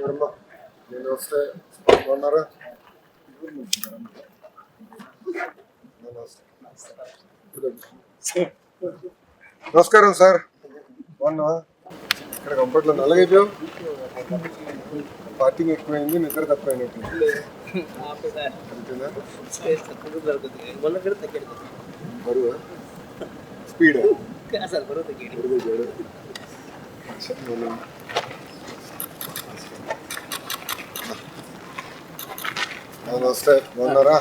నేను వస్తే బాగున్నారా? నమస్కారం సార్, బాగున్నా? ఇక్కడ కంఫర్ట్లో నల్లగైపోయావు, పార్టీకి ఎక్కువైంది, నిద్ర తక్కువైనట్టు. బరువా స్పీడా? నమస్తే, బాగున్నారా?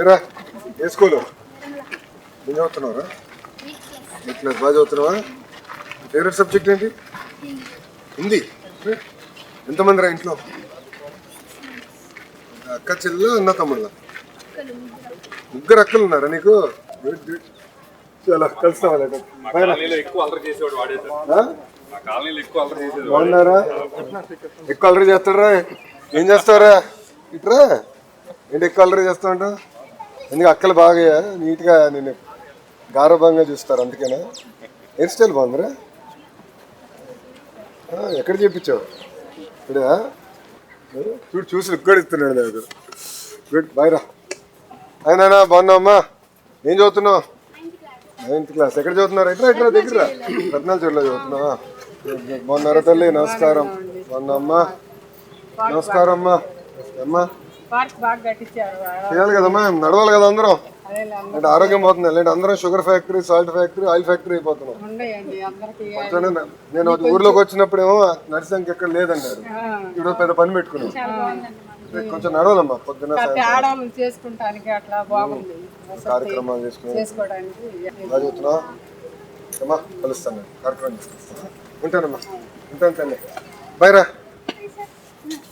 రా, ఏ స్కూలు? ఏం చదువుతున్నావురా? క్లాస్ బాగా చదువుతున్నావా? ఫేవరెట్ సబ్జెక్ట్ ఏంటి? హిందీ. ఎంతమంది రా ఇంట్లో? అక్క చెల్లెలు, అన్న తమ్ముళ్ళ? ముగ్గురు అక్కలు ఉన్నారా నీకు? Good good. చాలా కలుస్తావా? బాగున్నారా? ఎక్కువ అల్లరి చేస్తాడరా? ఏం చేస్తావురా? ఇట్రా, ఏంటి ఎక్కువ అల్లరి చేస్తా ఉంటావు? ఎందుకు అక్కలు బాగా నీట్గా నేను గారభంగా చూస్తారు అందుకేనా? హెయిర్ స్టైల్ బాగుందిరా. ఎక్కడ చేయించావు? ఇప్పుడా చూడు, చూసి లుక్ ఇస్తున్నాడు నాకు. గుడ్, బాయ్ రా. అయినా బాగున్నావమ్మా? ఏం చదువుతున్నావు? 9th class. ఎక్కడ చదువుతున్నారు? ఎట్లా ఎట్లా దగ్గర రత్నాల చోట్ల చదువుతున్నావా? బాగున్నారా తల్లి? నమస్కారం. బాగున్నామ్మా? నమస్కారం అమ్మా. అమ్మా చేయాలి కదమ్మా, నడవాలి కదా అందరం. అంటే ఆరోగ్యం పోతుంది. లేదంటే అందరం sugar factory, salt factory, oil factory అయిపోతున్నాం. నేను ఊర్లోకి వచ్చినప్పుడేమో నడిచానికి ఎక్కడ లేదన్నారు, ఇప్పుడు పెద్ద పని పెట్టుకున్నాం. కొంచెం నడవాలమ్మా పొద్దున్న కార్యక్రమాలు చేసుకోవడానికి. బాగా చదువుతున్నావా? అమ్మా కలుస్తాను, కార్యక్రమం చేసుకొస్తాను. ఉంటానమ్మా, ఉంటాను తల్లి. బాయ్ రా,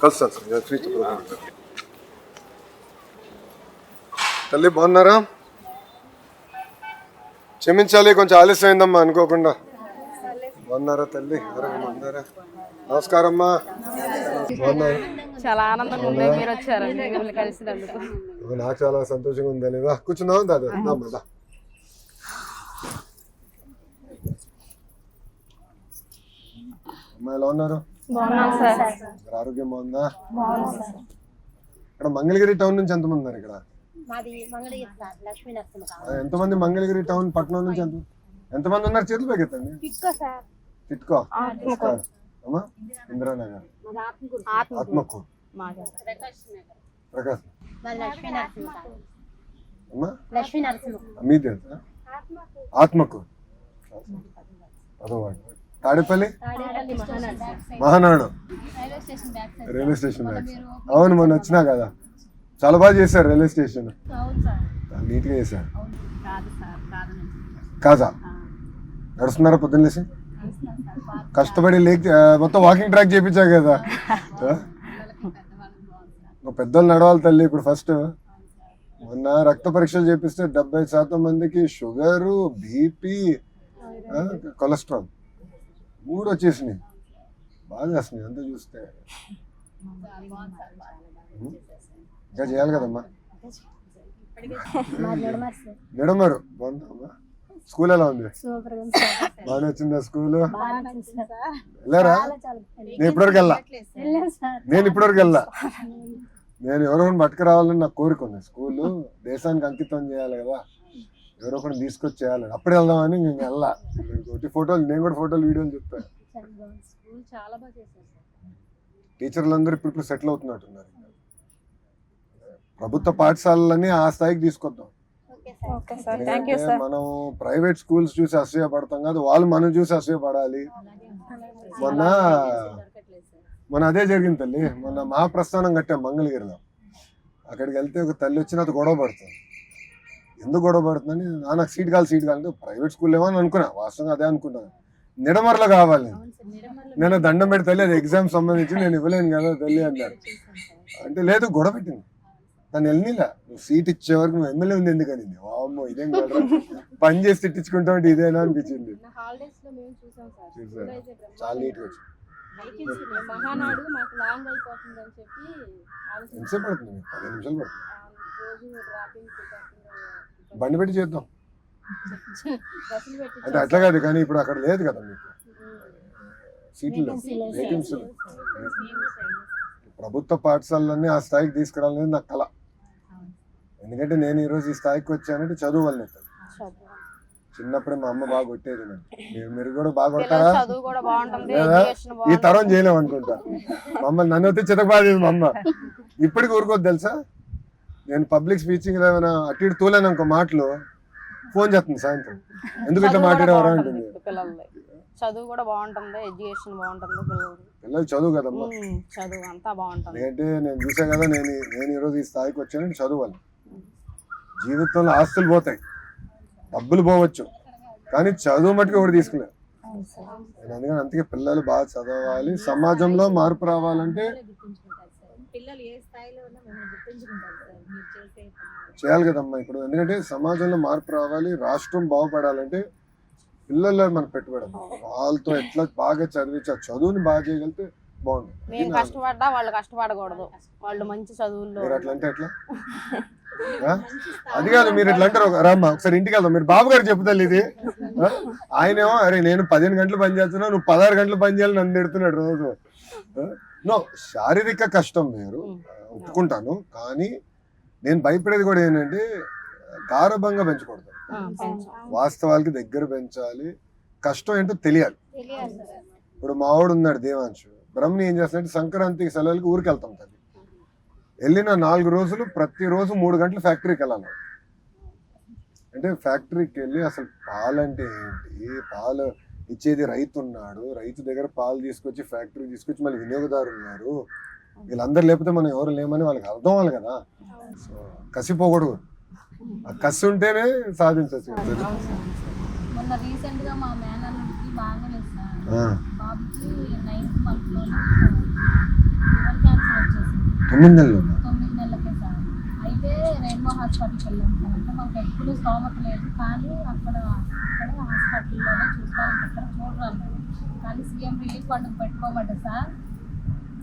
కలుస్తాను సార్. ఫ్రీ తల్లి, బాగున్నారా? క్షమించాలి, కొంచెం ఆలస్యం అయిందమ్మా అనుకోకుండా. బాగున్నారా తల్లి? బాగున్నారా? నమస్కారం అమ్మా. బాగున్నారు? చాలా ఆనందంగా ఉంది మీరు వచ్చారు, మిమ్మల్ని కలిసినందుకు. నాకు చాలా సంతోషంగా ఉంది. లేదా కూర్చున్నావు దాదా? అమ్మా ఎలా ఉన్నారు? ఆరోగ్యం బాగుందా? ఇక్కడ మంగళగిరి టౌన్ నుంచి ఎంతమంది ఉన్నారు? ఇక్కడ ఎంతమంది? మంగళగిరి టౌన్ పట్టణం నుంచి ఎంతమంది ఉన్నారు? చేతులు పైకెత్తండి. టిట్కో అమ్మా, ఇందిరానగర్, ఆత్మకూరు, ప్రకాశ్ అమ్మా, మీ తెలుసా? ఆత్మకూరు, అదోవాడు, తాడేపల్లి, మహానాడు రైల్వే స్టేషన్. అవును, మొన్న వచ్చినా కదా, చాలా బాగా చేశారు రైల్వే స్టేషన్, నీట్గా చేశారు. కాజా నడుస్తున్నారా పొద్దున్న లేసి? కష్టపడి మొత్తం వాకింగ్ ట్రాక్ చేయించావు కదా. పెద్దోళ్ళు నడవాలి తల్లి. ఇప్పుడు ఫస్ట్ మొన్న రక్త పరీక్షలు చేపిస్తే 70% మందికి షుగరు, బీపీ, కొలెస్ట్రాల్ 3 వచ్చేసినాయి. బాగా చేస్తున్నాయి అంతా చూస్తే. ఇంకా చేయాలి కదమ్మా. నిడమరు బాగుందమ్మా. స్కూల్ ఎలా ఉంది? బాగానే వచ్చిందా స్కూల్? వెళ్ళారా? నేను ఇప్పటివరకు వెళ్ళా. నేను ఎవరో ఒకటి పట్టుకురావాలని నాకు కోరిక ఉంది. స్కూల్ దేశానికి అంకితం చేయాలి కదా, ఎవరో ఒకటి తీసుకొచ్చి చేయాలి. అప్పుడే వెళ్దామని నేను వెళ్ళా. ఫోటోలు, నేను కూడా ఫోటోలు, వీడియోలు చెప్తాను. టీచర్లందరూ ఇప్పుడు సెటిల్ అవుతున్నట్టున్నారు. ప్రభుత్వ పాఠశాలలని ఆ స్థాయికి తీసుకొద్దాం. మనం ప్రైవేట్ స్కూల్స్ చూసి అసూయపడతాం కాదు, వాళ్ళు మనం చూసి అసూయపడాలి. మొన్న అదే జరిగింది తల్లి. మొన్న మహాప్రస్థానం కట్టాం మంగళగిరిలో. అక్కడికి వెళ్తే ఒక తల్లి వచ్చి నాతో గొడవ పడుతుంది. ఎందుకు గొడవ పడుతుందని, నాకు సీట్ కావాలి ప్రైవేట్ స్కూల్ ఏమో అని అనుకున్నా. వాస్తవంగా అదే అనుకుంటాను. నిడమర్లో కావాలి. నేను దండం పెట్టి తల్లి, అది ఎగ్జామ్ సంబంధించి నేను ఇవ్వలేను కదా తల్లి అన్నారు. అంటే లేదు, గొడవ పెట్టింది. తను వెళ్ళిలా, నువ్వు సీట్ ఇచ్చే వరకు నువ్వు ఎమ్మెల్యే ఉంది ఎందుకని. వామ్మో, ఇదేం కదా, పని చేసి తిట్టించుకుంటా ఉంటే ఇదేనా అనిపించింది. చాలా నీట్గా వచ్చింది. ఎంతసేపు పడుతుంది? 15 నిమిషాలు పడుతుంది. బండి పెట్టి చేద్దాం అంటే అట్లా కాదు, కానీ ఇప్పుడు అక్కడ లేదు కదా మీకు. సీట్లు వేకెన్సీ. ప్రభుత్వ పాఠశాలలన్నీ ఆ స్థాయికి తీసుకురావాలనేది నాకు కళ. ఎందుకంటే నేను ఈరోజు ఈ స్థాయికి వచ్చానంటే చదువు వల్లనే. చిన్నప్పుడే మా అమ్మ బాగా కొట్టేది నన్ను. మీరు కూడా బాగా కొడతారా? చదువు కూడా బాగుంటుంది, లేదా ఎడ్యుకేషన్ ఈ బాగుంటుంది. తరం చేయలేము అనుకుంటా. మమ్మల్ని నన్ను అయితే చితకబాదేది మా అమ్మ. ఇప్పటికి ఊరుకోద్దు తెలుసా. నేను పబ్లిక్ స్పీచింగ్ ఏమైనా అటు ఇటు తోలేను ఇంకో మాటలు ఫోన్ చేస్తుంది సాయంత్రం, ఎందుకు ఇట్లా చదువు కూడా మాట్లాడేవారా బాగుంటుంది అంటుంది. పిల్లలది. చదువు కూడా బాగుంటుంది, ఎడ్యుకేషన్ బాగుంటుంది పిల్లలది. పిల్లలు చదువు కదమ్మా. చదువు అంతా బాగుంటుంది. ఎందుకంటే నేను చూసా కదా, నేను ఈరోజు ఈ స్థాయికి వచ్చానంటే చదువు వల్ల. జీవితంలో ఆస్తులు పోతాయి, డబ్బులు పోవచ్చు, కానీ చదువు మట్టుకు ఒకటి తీసుకున్నారు. నేను అందుకని అందుకే పిల్లలు బాగా చదవాలి. సమాజంలో మార్పు రావాలంటే చేయాలి కదమ్మా ఇప్పుడు. ఎందుకంటే సమాజంలో మార్పు రావాలి, రాష్ట్రం బాగుపడాలంటే పిల్లల్లో మనం పెట్టుబడి. వాళ్ళతో ఎట్లా బాగా చదివించి ఆ చదువుని బాగా చేయగలిగితే బాగుంటుంది. మేము కష్టపడ్డా వాళ్ళు కష్టపడకూడదు. వాళ్ళు మంచి చదువుల్లో. మీరు అట్లా అంటే ఎట్లా? అది కాదు, మీరు ఎట్లా అంటారు. రామ్మా ఒకసారి ఇంటికి వెళ్దాం. మీరు బాబు గారు చెప్తారు ఇది. ఆయనేమో అరే నేను 15 గంటలు పని చేస్తున్నా, నువ్వు 16 గంటలు పని చేయాలి నన్ను పెడుతున్నాడు రోజు. నో, శారీరక కష్టం వేరు, ఒప్పుకుంటాను. కానీ నేను భయపడేది కూడా ఏంటంటే గారభంగా పెంచకూడదు. వాస్తవాలకి దగ్గర పెంచాలి. కష్టం ఏంటో తెలియాలి. ఇప్పుడు మావాడు ఉన్నాడు దేవాంశు, బ్రహ్మని ఏం చేస్తాడంటే సంక్రాంతికి సెలవులకి ఊరికి వెళ్తాం. తల్లి వెళ్ళిన 4 రోజులు ప్రతిరోజు 3 గంటలు ఫ్యాక్టరీకి వెళ్ళాలి. అంటే ఫ్యాక్టరీకి వెళ్ళి అసలు పాలు అంటే ఏంటి, పాలు ఇచ్చేది రైతు ఉన్నాడు, రైతు దగ్గర పాలు తీసుకొచ్చి ఫ్యాక్టరీ తీసుకొచ్చి మళ్ళీ వినియోగదారు ఉన్నారు, వీళ్ళందరూ లేకపోతే మనం ఎవరు లేమని వాళ్ళకి అర్థం అవ్వాలి కదా. సో కసిపోకూడదు, ఆ కసి ఉంటేనే సాధించవచ్చు. మొన్న రీసెంట్ గా మా మేనల్లుడికి బాగానే సార్, బాబుకి 9th month లో లివర్ క్యాన్సర్ వచ్చేసింది. 9 నెలలు 9 నెలలకే సార్. అయితే రెయిన్బో హాస్పిటల్కి వెళ్ళాం సార్. అంటే మాకు ఎప్పుడు స్తోమత లేదు, కానీ అక్కడ హాస్పిటల్లోనే చూసుకోవాలి, ఎక్కడ చూడరాను. కానీ సీఎం రిలీఫ్ ఫండ్ పెట్టుకోమంటే సార్,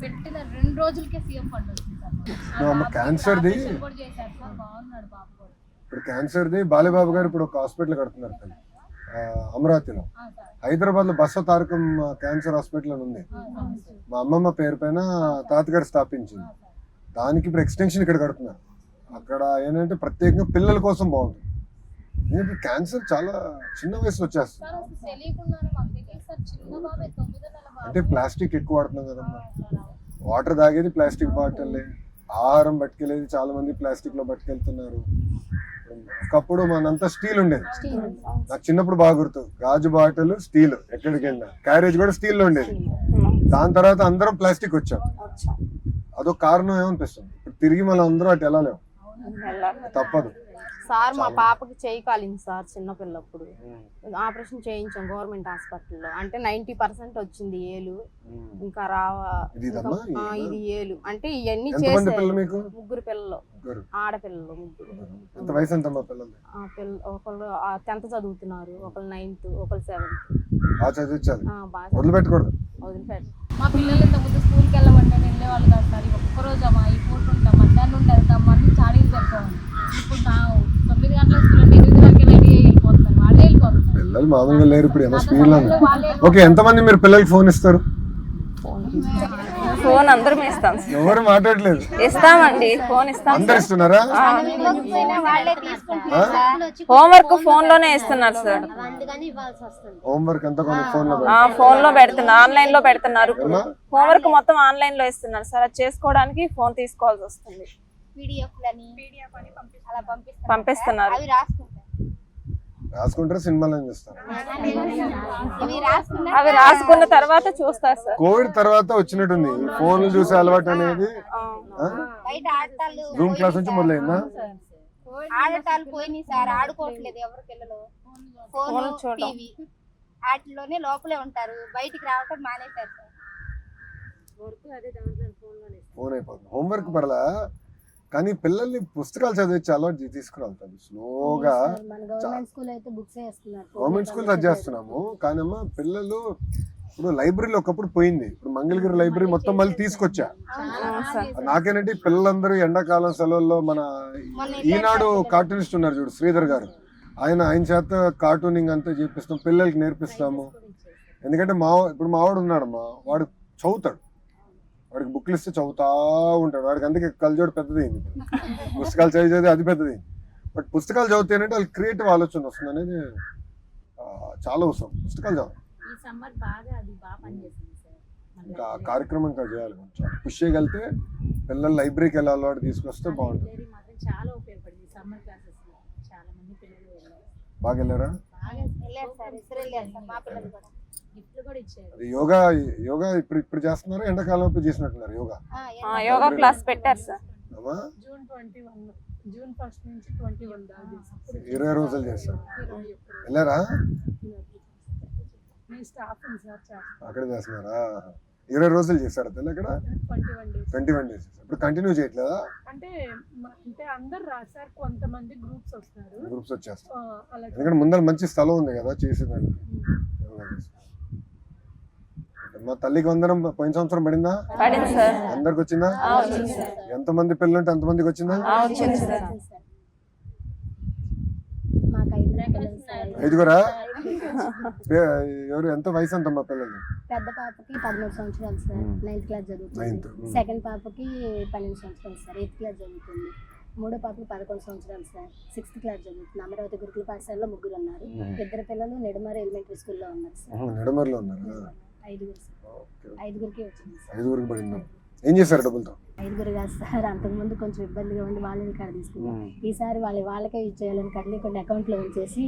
పెట్టిన 2 రోజులకే సీఎం ఫండ్ వచ్చింది సార్. క్యాన్సర్ది కూడా చేశారు సార్, బాగున్నాడు బాబు కూడా. ఇప్పుడు క్యాన్సర్ది బాలేబాబు గారు ఇప్పుడు ఒక హాస్పిటల్ కడుతున్నారు తల్లి, అమరావతిలో. హైదరాబాద్ లో బసవ తారకం క్యాన్సర్ హాస్పిటల్ అని ఉంది, మా అమ్మమ్మ పేరు పైన తాతగారు స్థాపించింది. దానికి ఇప్పుడు ఎక్స్టెన్షన్ ఇక్కడ కడుతున్నారు. అక్కడ ఏంటంటే ప్రత్యేకంగా పిల్లల కోసం బాగుంటుంది. ఎందుకంటే క్యాన్సర్ చాలా చిన్న వయసులో వచ్చేస్తుంది. అంటే ప్లాస్టిక్ ఎక్కువ వాడుతున్నాం కదమ్మా. వాటర్ తాగేది ప్లాస్టిక్ బాటిల్లే, ఆహారం పట్టుకెళ్ళేది చాలా మంది ప్లాస్టిక్ లో పట్టుకెళ్తున్నారు. ఒకప్పుడు మనంతా స్టీల్ ఉండేది. నాకు చిన్నప్పుడు బాగా గుర్తు, గాజు బాటిల్ స్టీల్, ఎక్కడికి వెళ్ళినా క్యారేజ్ కూడా స్టీల్ లో ఉండేది. దాని తర్వాత అందరం ప్లాస్టిక్ వచ్చాం. అదొక కారణం ఏమనిపిస్తుంది. ఇప్పుడు తిరిగి మనం అందరూ అటు వెళ్ళలేము, తప్పదు. సార్ మా పాపకి చేయి కాలింది సార్ చిన్నపిల్లప్పుడు. ఆపరేషన్ చేయించాం గవర్నమెంట్ హాస్పిటల్లో. అంటే 90% వచ్చింది ఏలు, ఇంకా ఇది ఏలు. అంటే ఇవన్నీ చేసే 3 పిల్లలు, ఆడపిల్లలు 3. ఒకళ్ళు 10th చదువుతున్నారు, ఒకళ్ళు 9th, ఒకళ్ళు 7th. వదిలిపెట్టకూడదు. మా పిల్లలు ఇంతకుముందు స్కూల్కి వెళ్ళమంటే వెళ్ళేవాళ్ళు కాదు సార్. ఒక్కరోజు అమ్మా ఈ పూట ఉంటాం, మధ్యాహ్నం నుండి వెళ్తాం, మళ్ళీ చాడీలు చెప్పేవాళ్ళు. ఇప్పుడు 9 గంటల స్కూల్ అంటే 8 గంటలకి రెడీ అయ్యి వెళ్ళిపోతాను, వాళ్ళే వెళ్ళిపోతారు. పిల్లలు మామూలుగా లేరు ఇప్పుడు, ఏమో స్పీడ్ లో. ఓకే, ఎంతమంది మీరు పిల్లలకి ఫోన్ ఇస్తారు? ఫోన్ అందరం ఇస్తాం. ఎవరు మాట్లాడలేదు. ఇస్తామండి, ఫోన్ ఇస్తాం. అందరు ఇస్తున్నారా? హోంవర్క్ ఫోన్ లోనే ఇస్తున్నారు సార్. హోంవర్క్ అంతా ఫోన్ లో ఫోన్ లో పెడుతున్నారు, ఆన్లైన్ లో పెడుతున్నారు. హోంవర్క్ మొత్తం ఆన్లైన్ లో ఇస్తున్నారు సార్. అది చేసుకోవడానికి ఫోన్ తీసుకోవాల్సి వస్తుంది. పంపిస్తున్నారు. రాసుకుంటారా, సినిమాలు చూస్తారు? అవి రాసుకున్న తర్వాత చూస్తారు సార్. కోవిడ్ తర్వాత వచ్చినట్టుంది ఫోన్లు చూసే అలవాటు అనేది. జూమ్ క్లాస్ నుంచి మొదలైందా? ఆడటాలు పోయినాయి సార్, ఆడుకోవట్లేదు ఎవరు పిల్లలు. ఫోన్ టీవీ వాటిలోనే లోపలే ఉంటారు, బయటికి రావటం మానేశారు సార్. ఫోన్ అయిపోతుంది. హోంవర్క్ పర్లా, కానీ పిల్లల్ని పుస్తకాలు చదివించి అలవాటు తీసుకురావాలి స్లోగా. గవర్నమెంట్ స్కూల్ చదివేస్తున్నాము, కానీ అమ్మ పిల్లలు ఇప్పుడు లైబ్రరీలో ఒకప్పుడు పోయింది. ఇప్పుడు మంగళగిరి లైబ్రరీ మొత్తం మళ్ళీ తీసుకొచ్చా. నాకేనంటే పిల్లలందరూ ఎండాకాలం సెలవుల్లో మన ఈనాడు కార్టూనిస్ట్ ఉన్నారు చూడు, శ్రీధర్ గారు, ఆయన చేత కార్టూనింగ్ అంతా చేపిస్తాం, పిల్లలకి నేర్పిస్తాము. ఎందుకంటే ఇప్పుడు మావాడు ఉన్నాడమ్మా, వాడు చదువుతాడు, వాడికి బుక్లు ఇస్తే చదువుతా ఉంటాడు, వాడికి అందుకే కళ్ళజోడు పెద్దదైంది, పుస్తకాలు చదివేది అది పెద్దదైంది. బట్ పుస్తకాలు చదివితేనంటే వాళ్ళకి క్రియేటివ్ ఆలోచన వస్తుంది అనేది చాలా అవసరం. పుస్తకాలు చదవాలి. ఈ సమ్మర్ బాగా అది బాగా పనిచేసింది సార్. ఇంకా ఆ కార్యక్రమం ఇంకా చేయాలి, కొంచెం పుష్ చేయగలిగితే పిల్లలు లైబ్రరీకి వెళ్ళే అలవాటు తీసుకొస్తే బాగుంటుంది. లైబ్రరీ మాత్రం చాలా ఉపయోగపడింది సమ్మర్ క్లాసెస్ లో. చాలా మంది పిల్లలు వెళ్ళారు. బాగా వెళ్ళారా? బాగా వెళ్ళారు సార్, ఇద్దరు వెళ్ళారు సార్, మా పిల్లలు కూడా. గిఫ్ట్లు కూడా ఇచ్చారు. అది యోగా ఇప్పుడు చేస్తున్నారు, ఎండాకాలం ఇప్పుడు చేసినట్టున్నారు యోగా. యోగా క్లాస్ పెట్టారు సార్. అమ్మా జూన్ 1 నుంచి 21 దాకా 20 రోజులు చేస్తారు. వెళ్ళారా? మీ స్టాఫ్ ఉంది సార్ చేస్తారు. అక్కడ చేస్తున్నారా? 20 రోజులు చేస్తారా తెల్ల అక్కడ? 21 days. 21 days. ఇప్పుడు కంటిన్యూ చేయట్లేదా? అంటే అందరు రాశారు, కొంతమంది గ్రూప్స్ వస్తారు. గ్రూప్స్ వచ్చేస్తారు. అలా ఎందుకంటే ముందర మంచి స్థలం ఉంది కదా చేసేదానికి. మా తల్లికి వందనం పోయిన సంవత్సరం పడిందా? పడింది సార్. అందరికి వచ్చిందా? వచ్చింది సార్. ఎంతమంది పిల్లలు ఉంటే అంతమందికి వచ్చిందా? వచ్చింది సార్. మాకు 5 పిల్లలు సార్. 5గురా? ఎవరు ఎంత వయసు ఎంత మా పిల్లలు? పెద్ద పాపకి 13 సంవత్సరాలు సార్, 9th క్లాస్ చదువుతుంది. 9th. సెకండ్ పాపకి 12 సంవత్సరాలు సార్, 8th క్లాస్ చదువుతుంది. మూడో పాపకి 11 సంవత్సరాలు సార్, 6th క్లాస్ చదువుతుంది. అమరావతి గురుకుల పాఠశాలలో 3 ఉన్నారు. 2 పిల్లలు నెడుమర ఎలిమెంటరీ స్కూల్లో ఉన్నారు సార్. నిడమర్లో ఉన్నారు. 5గురు సార్, 5గురికి వచ్చింది సార్. 5గురికి పడిందా? ఏం చేశారు డబ్బులతో? 5గురు కాదు సార్, అంతకుముందు కొంచెం ఇబ్బందిగా ఉండి వాళ్ళని కాడ తీసుకున్నాం. ఈసారి వాళ్ళకే ఇచ్చేయాలని కట్లి కొన్ని అకౌంట్లో ఉంచేసి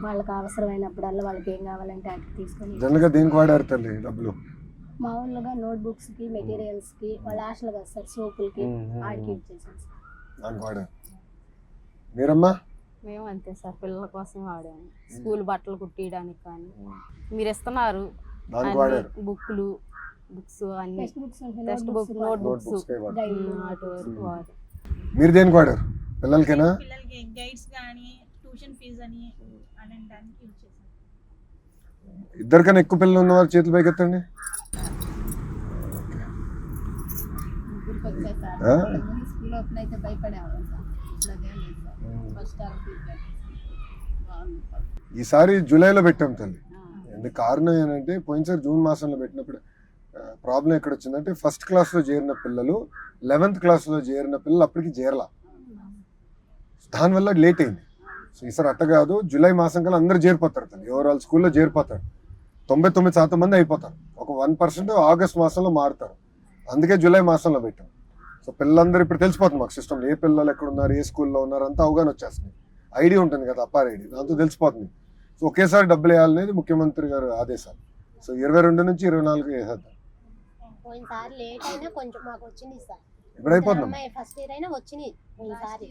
వాళ్ళకి అవసరమైనప్పుడల్లా వాళ్ళకి ఏం కావాలంటే అటు తీసుకొని. జనరల్ గా దేనికి వాడారు తల్లి డబ్బులు? మామూలుగా నోట్ బుక్స్ కి, మెటీరియల్స్ కి, వాళ్ళ హాస్టల్ కదా సార్, సోపులకి ఆడికి ఇచ్చేసాను సార్. దానికి వాడారు. మీరమ్మా? మేము అంతే సార్, పిల్లల కోసం వాడాము. స్కూల్ బట్టలు కుట్టియడానికి కానీ మీరు ఇస్తున్నారు, దానికి వాడారు. బుక్స్ అన్ని, text books, text book, note books, notebooks అటు వరకు వాడారు. మీరు దేనికి వాడారు? పిల్లలకేనా? పిల్లలకి గైడ్స్ కానీ ట్యూషన్ ఫీజు అని అనడానికి యూజ్ చేశాను. ఇద్దరికన్నా ఎక్కువ పిల్లలు ఉన్నవారు చేతులు పైకెత్తండి. ముగ్గురికి వచ్చాయి సార్. ఆ? ముందు స్కూల్ ఓపెన్ అయితే భయపడేవాళ్ళం సార్, ఇప్పుడు అదేం లేదు సార్. ఫస్ట్ టర్మ్ బాగుంది సార్. ఈసారి జూలైలో పెట్టాం తల్లి. ఎందుకు కారణం ఏంటంటే పోయినసారి జూన్ మాసంలో పెట్టినప్పుడు ప్రాబ్లం ఎక్కడ వచ్చిందంటే ఫస్ట్ క్లాస్లో చేరిన పిల్లలు 11th క్లాస్లో చేరిన పిల్లలు అప్పటికి చేరలా, దానివల్ల లేట్ అయింది. సో ఈసారి అట్ట కాదు, జూలై మాసం కల్లా అందరూ చేరిపోతారు తల్లి, ఓవరాల్ స్కూల్లో చేరిపోతారు. 99% మంది అయిపోతారు. ఒక 1% ఆగస్ట్ మాసంలో మారుతారు. అందుకే జూలై మాసంలో పెట్టాం. సో పిల్లలందరూ ఇప్పుడు తెలిసిపోతుంది మాకు సిస్టమ్, ఏ పిల్లలు ఎక్కడ ఉన్నారు, ఏ స్కూల్లో ఉన్నారు, అంతా అవగాహన వచ్చేస్తుంది. ఐడి ఉంటుంది కదా, అప్పార్ ఐడి, దాంతో తెలిసిపోతుంది. సో ఒకేసారి డబ్బులు వేయాలనేది ముఖ్యమంత్రి గారు ఆదేశాలు. సో 22 నుంచి 24 వేసేద్దాం. పోయినసారి లేట్ అయినా కొంచెం మాకు వచ్చింది సార్. ఇప్పుడు అయిపోతున్నాం. ఫస్ట్ ఇయర్ అయినా వచ్చినాయి పోయినసారి.